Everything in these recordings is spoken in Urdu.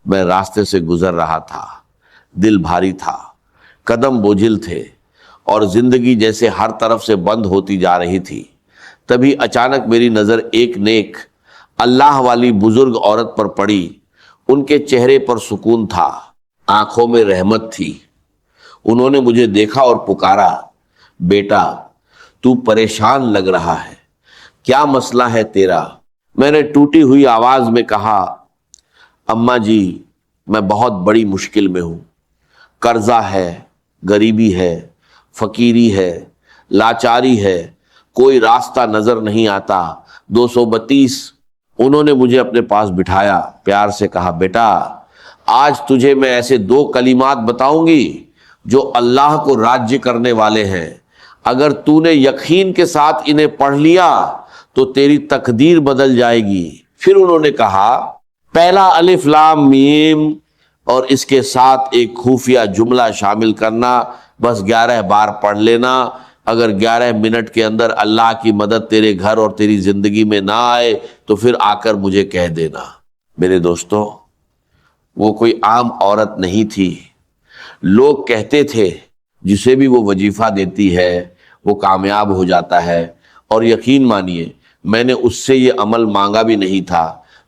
میں راستے سے گزر رہا تھا، دل بھاری تھا، قدم بوجھل تھے اور زندگی جیسے ہر طرف سے بند ہوتی جا رہی تھی۔ تبھی اچانک میری نظر ایک نیک اللہ والی بزرگ عورت پر پڑی۔ ان کے چہرے پر سکون تھا، آنکھوں میں رحمت تھی۔ انہوں نے مجھے دیکھا اور پکارا، بیٹا تو پریشان لگ رہا ہے، کیا مسئلہ ہے تیرا؟ میں نے ٹوٹی ہوئی آواز میں کہا، اماں جی میں بہت بڑی مشکل میں ہوں، قرضہ ہے، غریبی ہے، فقیری ہے، لاچاری ہے، کوئی راستہ نظر نہیں آتا۔ 232۔ انہوں نے مجھے اپنے پاس بٹھایا، پیار سے کہا، بیٹا آج تجھے میں ایسے 2 کلمات بتاؤں گی جو اللہ کو راضی کرنے والے ہیں۔ اگر تو نے یقین کے ساتھ انہیں پڑھ لیا تو تیری تقدیر بدل جائے گی۔ پھر انہوں نے کہا، پہلا الف لام میم اور اس کے ساتھ ایک خفیہ جملہ شامل کرنا، بس 11 بار پڑھ لینا۔ اگر 11 منٹ کے اندر اللہ کی مدد تیرے گھر اور تیری زندگی میں نہ آئے تو پھر آ کر مجھے کہہ دینا۔ میرے دوستو، وہ کوئی عام عورت نہیں تھی۔ لوگ کہتے تھے جسے بھی وہ وظیفہ دیتی ہے وہ کامیاب ہو جاتا ہے، اور یقین مانیے میں نے اس سے یہ عمل مانگا بھی نہیں تھا،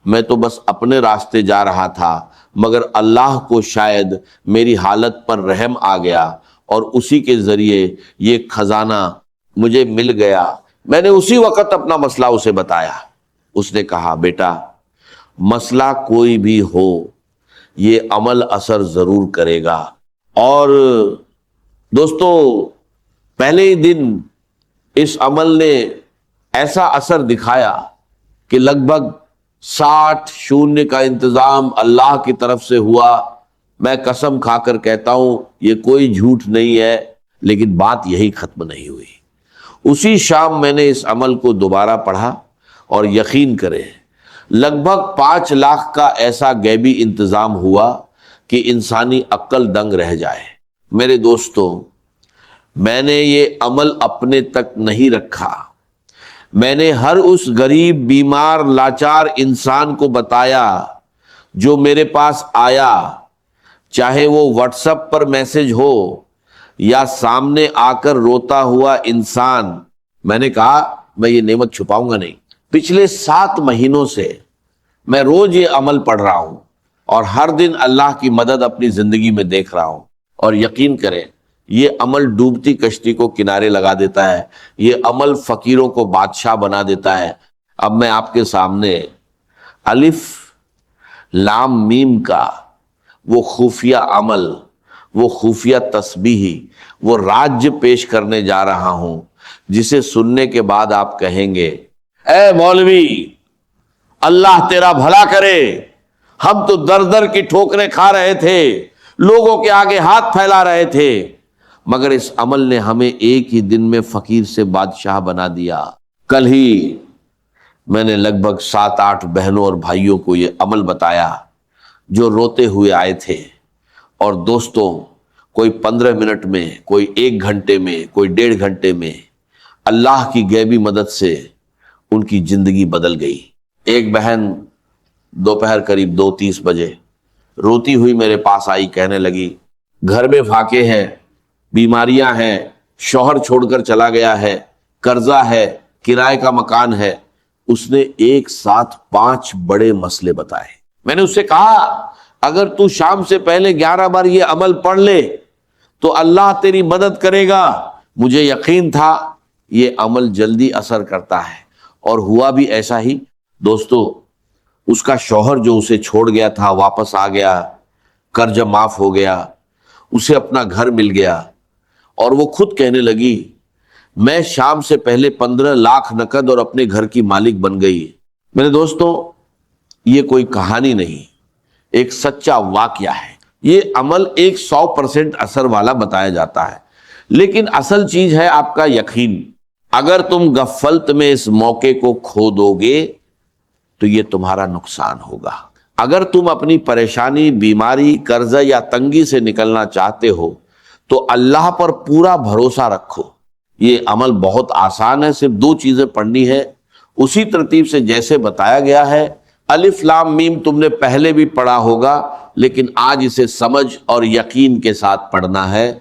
میں تو بس اپنے راستے جا رہا تھا، مگر اللہ کو شاید میری حالت پر رحم آ گیا اور اسی کے ذریعے یہ خزانہ مجھے مل گیا۔ میں نے اسی وقت اپنا مسئلہ اسے بتایا۔ اس نے کہا، بیٹا مسئلہ کوئی بھی ہو یہ عمل اثر ضرور کرے گا۔ اور دوستو، پہلے ہی دن اس عمل نے ایسا اثر دکھایا کہ لگ بھگ 60 شونیہ کا انتظام اللہ کی طرف سے ہوا۔ میں قسم کھا کر کہتا ہوں یہ کوئی جھوٹ نہیں ہے، لیکن بات یہی ختم نہیں ہوئی۔ اسی شام میں نے اس عمل کو دوبارہ پڑھا اور یقین کریں لگ بھگ 5 لاکھ کا ایسا غیبی انتظام ہوا کہ انسانی عقل دنگ رہ جائے۔ میرے دوستو، میں نے یہ عمل اپنے تک نہیں رکھا، میں نے ہر اس غریب، بیمار، لاچار انسان کو بتایا جو میرے پاس آیا، چاہے وہ واٹس ایپ پر میسج ہو یا سامنے آ کر روتا ہوا انسان۔ میں نے کہا میں یہ نعمت چھپاؤں گا نہیں۔ پچھلے 7 مہینوں سے میں روز یہ عمل پڑھ رہا ہوں اور ہر دن اللہ کی مدد اپنی زندگی میں دیکھ رہا ہوں، اور یقین کریں یہ عمل ڈوبتی کشتی کو کنارے لگا دیتا ہے، یہ عمل فقیروں کو بادشاہ بنا دیتا ہے۔ اب میں آپ کے سامنے الف لام میم کا وہ خفیہ عمل، وہ خفیہ تسبیح، وہ راج پیش کرنے جا رہا ہوں جسے سننے کے بعد آپ کہیں گے، اے مولوی اللہ تیرا بھلا کرے، ہم تو در در کی ٹھوکریں کھا رہے تھے، لوگوں کے آگے ہاتھ پھیلا رہے تھے، مگر اس عمل نے ہمیں ایک ہی دن میں فقیر سے بادشاہ بنا دیا۔ کل ہی میں نے لگ بھگ 7-8 بہنوں اور بھائیوں کو یہ عمل بتایا جو روتے ہوئے آئے تھے، اور دوستوں کوئی 15 منٹ میں، کوئی 1 گھنٹے میں، کوئی 1.5 گھنٹے میں اللہ کی غیبی مدد سے ان کی زندگی بدل گئی۔ ایک بہن دوپہر قریب 2:30 بجے روتی ہوئی میرے پاس آئی، کہنے لگی، گھر میں فاقے ہیں، بیماریاں ہیں، شوہر چھوڑ کر چلا گیا ہے، قرضہ ہے، کرائے کا مکان ہے۔ اس نے ایک ساتھ 5 بڑے مسئلے بتائے۔ میں نے اس سے کہا، اگر تو شام سے پہلے 11 بار یہ عمل پڑھ لے تو اللہ تیری مدد کرے گا۔ مجھے یقین تھا یہ عمل جلدی اثر کرتا ہے، اور ہوا بھی ایسا ہی۔ دوستو، اس کا شوہر جو اسے چھوڑ گیا تھا واپس آ گیا، قرض معاف ہو گیا، اسے اپنا گھر مل گیا، اور وہ خود کہنے لگی، میں شام سے پہلے 15 لاکھ نقد اور اپنے گھر کی مالک بن گئی۔ میرے دوستو، یہ کوئی کہانی نہیں، ایک سچا واقعہ ہے۔ یہ عمل 100% اثر والا بتایا جاتا ہے، لیکن اصل چیز ہے آپ کا یقین۔ اگر تم غفلت میں اس موقع کو کھو دو گے تو یہ تمہارا نقصان ہوگا۔ اگر تم اپنی پریشانی، بیماری، قرضہ یا تنگی سے نکلنا چاہتے ہو تو اللہ پر پورا بھروسہ رکھو۔ یہ عمل بہت آسان ہے، صرف 2 چیزیں پڑھنی ہے، اسی ترتیب سے جیسے بتایا گیا ہے الف لام میم تم نے پہلے بھی پڑھا ہوگا، لیکن آج اسے سمجھ اور یقین کے ساتھ پڑھنا ہے۔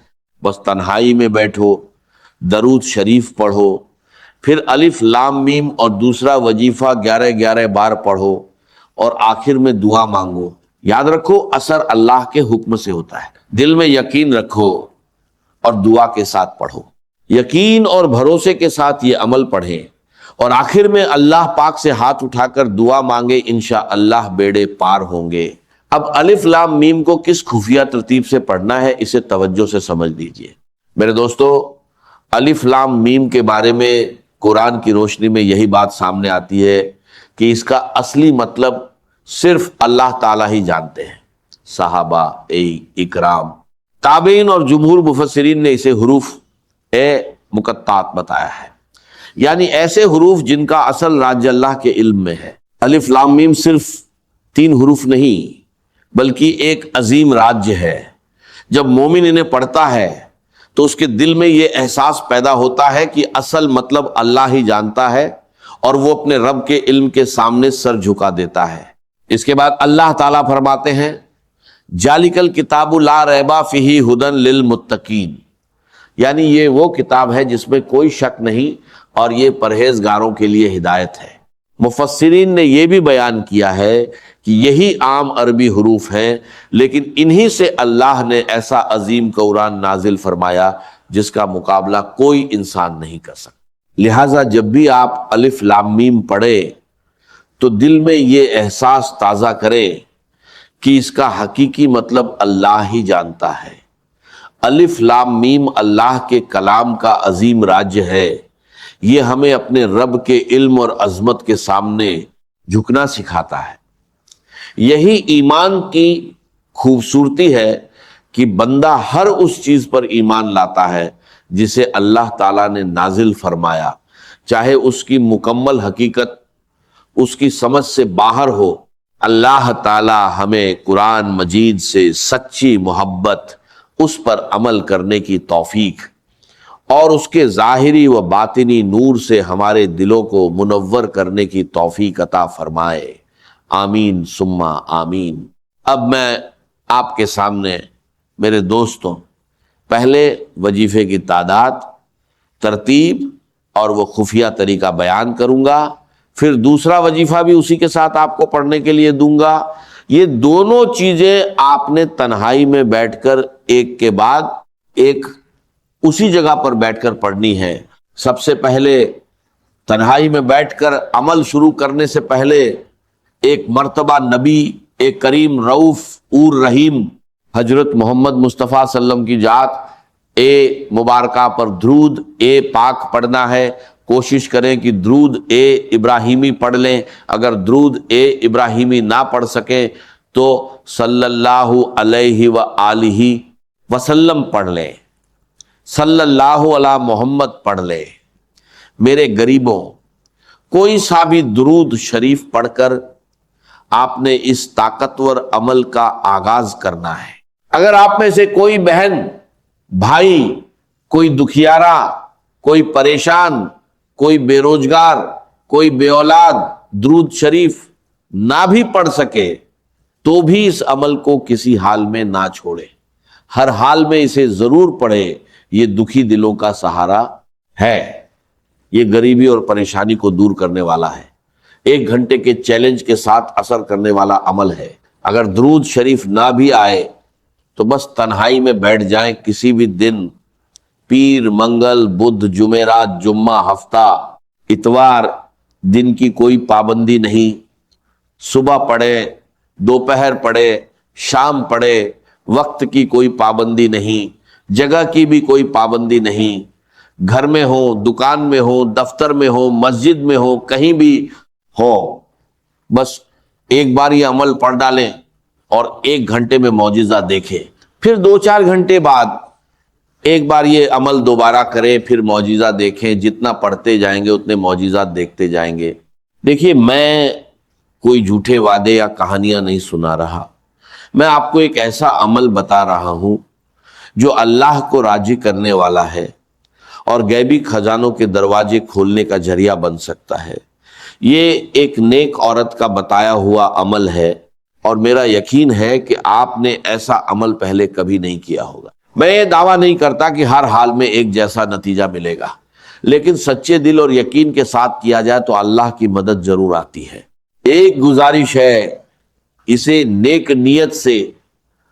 بس تنہائی میں بیٹھو، درود شریف پڑھو، پھر الف لام میم اور دوسرا وظیفہ 11 بار پڑھو، اور آخر میں دعا مانگو۔ یاد رکھو اثر اللہ کے حکم سے ہوتا ہے، دل میں یقین رکھو اور دعا کے ساتھ پڑھو، یقین اور بھروسے کے ساتھ یہ عمل پڑھیں، اور آخر میں اللہ پاک سے ہاتھ اٹھا کر دعا مانگے، انشاءاللہ بیڑے پار ہوں گے۔ اب الف لام میم کو کس خفیہ ترتیب سے پڑھنا ہے اسے توجہ سے سمجھ لیجئے میرے دوستو۔ الف لام میم کے بارے میں قرآن کی روشنی میں یہی بات سامنے آتی ہے کہ اس کا اصلی مطلب صرف اللہ تعالیٰ ہی جانتے ہیں۔ صحابہ اکرام، تابعین اور جمہور مفسرین نے اسے حروف مقطعات بتایا ہے، یعنی ایسے حروف جن کا اصل راج اللہ کے علم میں ہے۔ الف لام میم صرف 3 حروف نہیں بلکہ ایک عظیم راج ہے۔ جب مومن انہیں پڑھتا ہے تو اس کے دل میں یہ احساس پیدا ہوتا ہے کہ اصل مطلب اللہ ہی جانتا ہے، اور وہ اپنے رب کے علم کے سامنے سر جھکا دیتا ہے۔ اس کے بعد اللہ تعالیٰ فرماتے ہیں ذالک الکتاب لا ریب فیہ ھدی للمتقین، یعنی یہ وہ کتاب ہے جس میں کوئی شک نہیں اور یہ پرہیزگاروں کے لیے ہدایت ہے۔ مفسرین نے یہ بھی بیان کیا ہے کہ یہی عام عربی حروف ہیں، لیکن انہی سے اللہ نے ایسا عظیم قرآن نازل فرمایا جس کا مقابلہ کوئی انسان نہیں کر سکتا۔ لہٰذا جب بھی آپ الف لام میم پڑھے تو دل میں یہ احساس تازہ کرے کہ اس کا حقیقی مطلب اللہ ہی جانتا ہے۔ الف لام میم اللہ کے کلام کا عظیم راج ہے، یہ ہمیں اپنے رب کے علم اور عظمت کے سامنے جھکنا سکھاتا ہے۔ یہی ایمان کی خوبصورتی ہے کہ بندہ ہر اس چیز پر ایمان لاتا ہے جسے اللہ تعالیٰ نے نازل فرمایا، چاہے اس کی مکمل حقیقت اس کی سمجھ سے باہر ہو۔ اللہ تعالیٰ ہمیں قرآن مجید سے سچی محبت، اس پر عمل کرنے کی توفیق اور اس کے ظاہری و باطنی نور سے ہمارے دلوں کو منور کرنے کی توفیق عطا فرمائے، آمین ثم آمین۔ اب میں آپ کے سامنے میرے دوستوں پہلے وظیفے کی تعداد، ترتیب اور وہ خفیہ طریقہ بیان کروں گا، پھر دوسرا وظیفہ بھی اسی کے ساتھ آپ کو پڑھنے کے لیے دوں گا۔ یہ دونوں چیزیں آپ نے تنہائی میں بیٹھ کر ایک کے بعد ایک اسی جگہ پر بیٹھ کر پڑھنی ہے۔ سب سے پہلے تنہائی میں بیٹھ کر عمل شروع کرنے سے پہلے ایک مرتبہ نبی ایک کریم رؤوف اور رحیم حضرت محمد مصطفیٰ صلی اللہ علیہ وسلم کی ذات مبارکہ پر درود پاک پڑھنا ہے۔ کوشش کریں کہ درود ابراہیمی پڑھ لیں، اگر درود ابراہیمی نہ پڑھ سکیں تو صلی اللہ علیہ وآلہ وسلم پڑھ لیں، صلی اللہ علی محمد پڑھ لیں۔ میرے غریبوں، کوئی سا بھی درود شریف پڑھ کر آپ نے اس طاقتور عمل کا آغاز کرنا ہے۔ اگر آپ میں سے کوئی بہن، بھائی، کوئی دکھیارا، کوئی پریشان، کوئی بے روزگار، کوئی بے اولاد درود شریف نہ بھی پڑھ سکے تو بھی اس عمل کو کسی حال میں نہ چھوڑے، ہر حال میں اسے ضرور پڑھے۔ یہ دکھی دلوں کا سہارا ہے، یہ غریبی اور پریشانی کو دور کرنے والا ہے، 1 گھنٹے کے چیلنج کے ساتھ اثر کرنے والا عمل ہے۔ اگر درود شریف نہ بھی آئے تو بس تنہائی میں بیٹھ جائیں، کسی بھی دن، پیر، منگل، بدھ، جمعرات، جمعہ، ہفتہ، اتوار، دن کی کوئی پابندی نہیں، صبح پڑھے، دوپہر پڑھے، شام پڑھے، وقت کی کوئی پابندی نہیں، جگہ کی بھی کوئی پابندی نہیں، گھر میں ہو، دکان میں ہو، دفتر میں ہو، مسجد میں ہو، کہیں بھی ہو، بس ایک بار یہ عمل پڑھ ڈالیں اور 1 گھنٹے میں معجزہ دیکھیں، پھر 2-4 گھنٹے بعد ایک بار یہ عمل دوبارہ کریں، پھر معجزہ دیکھیں۔ جتنا پڑھتے جائیں گے اتنے معجزات دیکھتے جائیں گے۔ دیکھیے، میں کوئی جھوٹے وعدے یا کہانیاں نہیں سنا رہا، میں آپ کو ایک ایسا عمل بتا رہا ہوں جو اللہ کو راضی کرنے والا ہے اور غیبی خزانوں کے دروازے کھولنے کا ذریعہ بن سکتا ہے۔ یہ ایک نیک عورت کا بتایا ہوا عمل ہے اور میرا یقین ہے کہ آپ نے ایسا عمل پہلے کبھی نہیں کیا ہوگا۔ میں یہ دعویٰ نہیں کرتا کہ ہر حال میں ایک جیسا نتیجہ ملے گا، لیکن سچے دل اور یقین کے ساتھ کیا جائے تو اللہ کی مدد ضرور آتی ہے۔ ایک گزارش ہے، اسے نیک نیت سے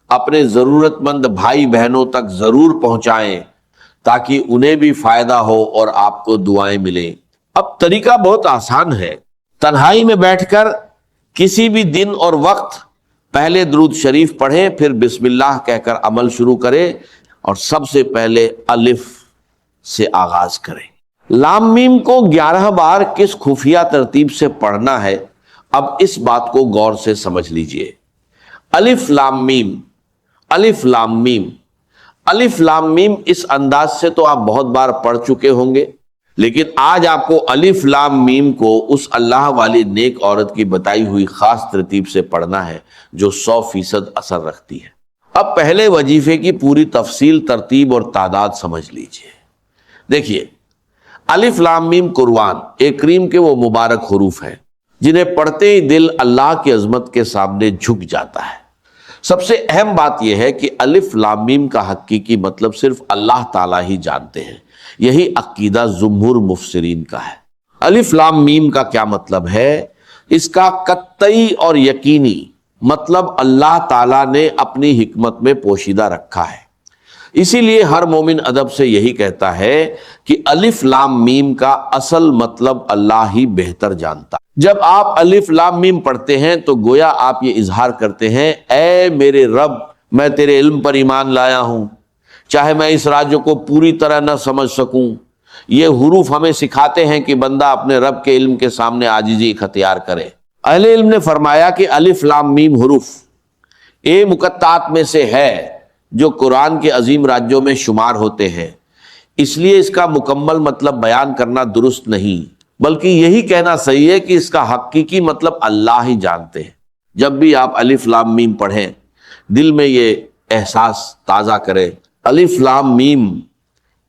اپنے ضرورت مند بھائی بہنوں تک ضرور پہنچائیں تاکہ انہیں بھی فائدہ ہو اور آپ کو دعائیں ملیں۔ اب طریقہ بہت آسان ہے، تنہائی میں بیٹھ کر کسی بھی دن اور وقت پہلے درود شریف پڑھیں، پھر بسم اللہ کہہ کر عمل شروع کریں اور سب سے پہلے الف سے آغاز کریں۔ لام میم کو 11 بار کس خفیہ ترتیب سے پڑھنا ہے، اب اس بات کو غور سے سمجھ لیجئے۔ الف لام میم، الف لام میم، الف لام میم، اس انداز سے تو آپ بہت بار پڑھ چکے ہوں گے، لیکن آج آپ کو الف لام میم کو اس اللہ والی نیک عورت کی بتائی ہوئی خاص ترتیب سے پڑھنا ہے جو 100% اثر رکھتی ہے۔ اب پہلے وظیفے کی پوری تفصیل، ترتیب اور تعداد سمجھ لیجئے۔ دیکھیے، الف لام میم قرآن ایک کریم کے وہ مبارک حروف ہیں جنہیں پڑھتے ہی دل اللہ کی عظمت کے سامنے جھک جاتا ہے۔ سب سے اہم بات یہ ہے کہ الف لام میم کا حقیقی مطلب صرف اللہ تعالیٰ ہی جانتے ہیں، یہی عقیدہ جمہور مفسرین کا ہے۔ الف لام میم کا کیا مطلب ہے؟ اس کا قطعی اور یقینی مطلب اللہ تعالیٰ نے اپنی حکمت میں پوشیدہ رکھا ہے۔ اسی لیے ہر مومن ادب سے یہی کہتا ہے کہ الف لام میم کا اصل مطلب اللہ ہی بہتر جانتا۔ جب آپ الف لام میم پڑھتے ہیں تو گویا آپ یہ اظہار کرتے ہیں، اے میرے رب، میں تیرے علم پر ایمان لایا ہوں، چاہے میں اس راج کو پوری طرح نہ سمجھ سکوں۔ یہ حروف ہمیں سکھاتے ہیں کہ بندہ اپنے رب کے علم کے سامنے عاجزی اختیار کرے۔ اہل علم نے فرمایا کہ الف لام میم حروف مقطعات میں سے ہے جو قرآن کے عظیم راجوں میں شمار ہوتے ہیں، اس لیے اس کا مکمل مطلب بیان کرنا درست نہیں، بلکہ یہی کہنا صحیح ہے کہ اس کا حقیقی مطلب اللہ ہی جانتے ہیں۔ جب بھی آپ الف لام میم پڑھیں، دل میں یہ احساس تازہ کریں، الف لام میم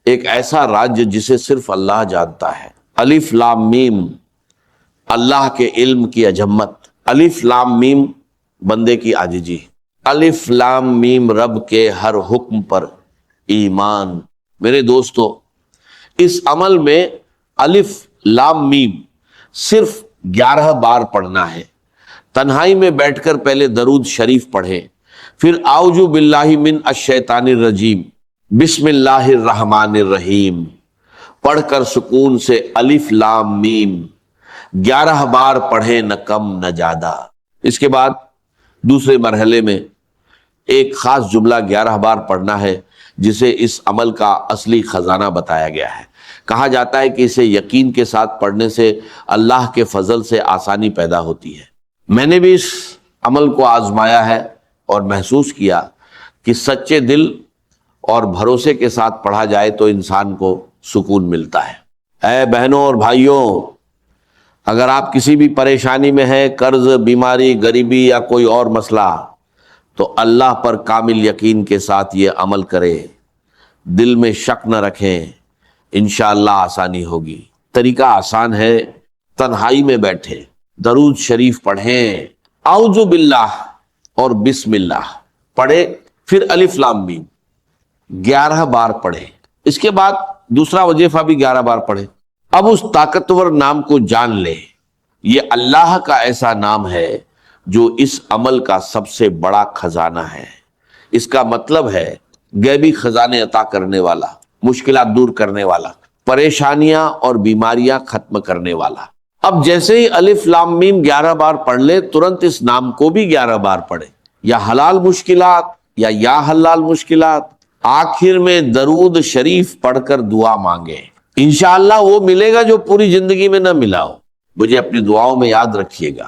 ایک ایسا راج جسے صرف اللہ جانتا ہے۔ الف لام میم اللہ کے علم کی عظمت، الف لام میم بندے کی عاجزی، الف لام میم رب کے ہر حکم پر ایمان۔ میرے دوستو، اس عمل میں الف لام میم صرف 11 بار پڑھنا ہے۔ تنہائی میں بیٹھ کر پہلے درود شریف پڑھیں، پھر اعوذ باللہ من الشیطان الرجیم، بسم اللہ الرحمن الرحیم پڑھ کر سکون سے الف لام میم 11 بار پڑھیں، نہ کم نہ زیادہ۔ اس کے بعد دوسرے مرحلے میں ایک خاص جملہ 11 بار پڑھنا ہے جسے اس عمل کا اصلی خزانہ بتایا گیا ہے۔ کہا جاتا ہے کہ اسے یقین کے ساتھ پڑھنے سے اللہ کے فضل سے آسانی پیدا ہوتی ہے۔ میں نے بھی اس عمل کو آزمایا ہے اور محسوس کیا کہ سچے دل اور بھروسے کے ساتھ پڑھا جائے تو انسان کو سکون ملتا ہے۔ اے بہنوں اور بھائیوں، اگر آپ کسی بھی پریشانی میں ہیں، قرض، بیماری، غریبی یا کوئی اور مسئلہ، تو اللہ پر کامل یقین کے ساتھ یہ عمل کریں، دل میں شک نہ رکھیں، انشاءاللہ آسانی ہوگی۔ طریقہ آسان ہے، تنہائی میں بیٹھیں، درود شریف پڑھیں، اعوذ باللہ اور بسم اللہ پڑھیں، پھر الف لام میم 11 بار پڑھیں۔ اس کے بعد دوسرا وظیفہ بھی 11 بار پڑھیں۔ اب اس طاقتور نام کو جان لیں، یہ اللہ کا ایسا نام ہے جو اس عمل کا سب سے بڑا خزانہ ہے۔ اس کا مطلب ہے غیبی خزانے عطا کرنے والا، مشکلات دور کرنے والا، پریشانیاں اور بیماریاں ختم کرنے والا۔ اب جیسے ہی الف لام میم 11 بار پڑھ لے، ترنت اس نام کو بھی 11 بار پڑھے، یا حلال مشکلات یا حلال مشکلات۔ آخر میں درود شریف پڑھ کر دعا مانگے، انشاءاللہ وہ ملے گا جو پوری زندگی میں نہ ملا ہو۔ مجھے اپنی دعاؤں میں یاد رکھیے گا۔